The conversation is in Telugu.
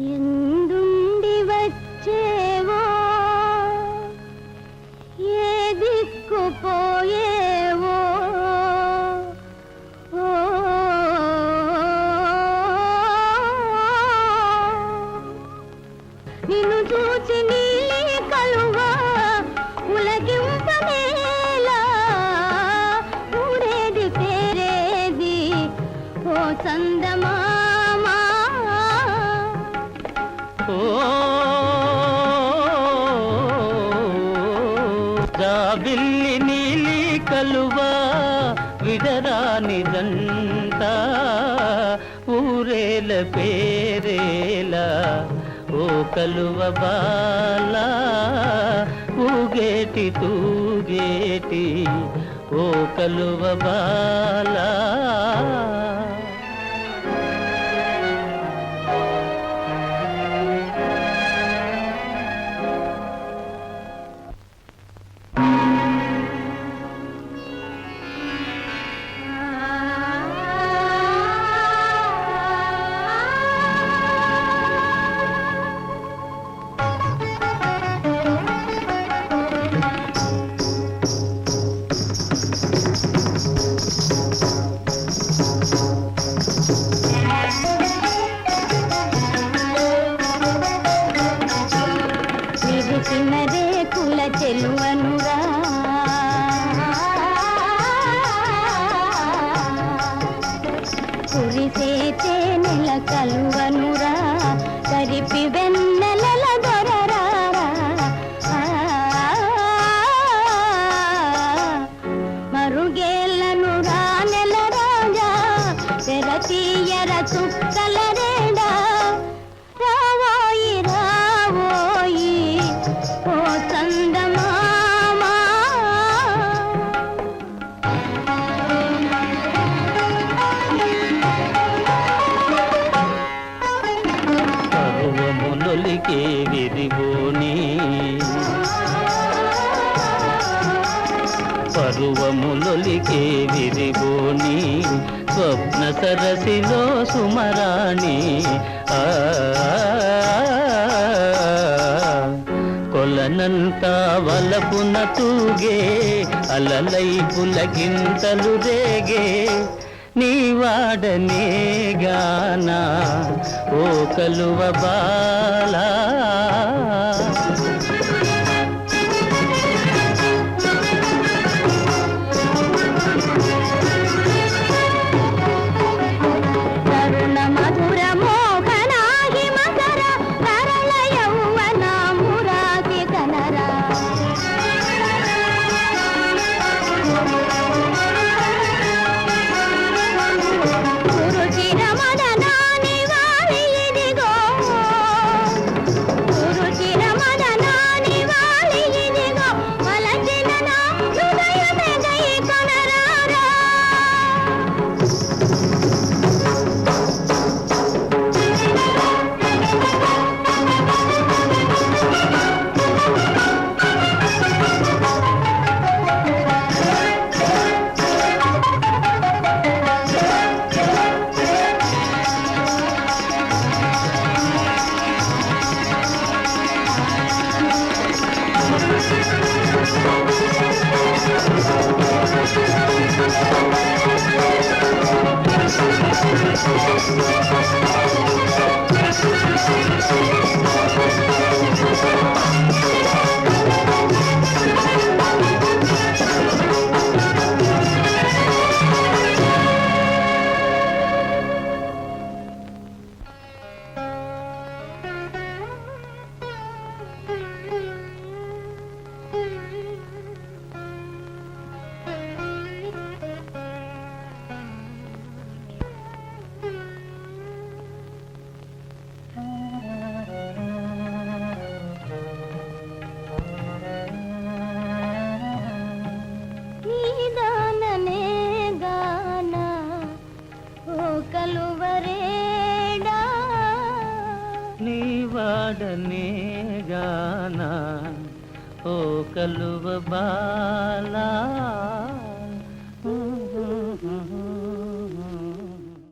ఎందుండి వచ్చేవో ఏ దిక్కు పోయేవో నిన్ను చూచి నీలి కలువా ఉలగింపనేలా ఊరేది పేరేది ఓ చందమామా జాబిల్లి నీలి కలువా విడరాని దంట ఊరేల పేరేలా ఓ కలువ బాలా ఊగేటి తూగేటి ఓ కలువ బాలా చెలువనురా కురిసేతే నెల కలువనురా కరిపి వెన్నెల దొరరా మరుగేళ్ళను రా నెల రాజా తెరతీయర చుక్కల రేడా రావోయి రావోయి ఓ చందమామా పర్వములొలికే విరిగోని పర్వములొలికే విరిగోని స్వప్న సరసిలో సుమరాణి కొలనంతా వలపున తూగే అలలై పులకింతలు రేగే నీ వాడనే గానా ఓ కలువ బాలా వాడనే గానా ఓ కలువ బాలా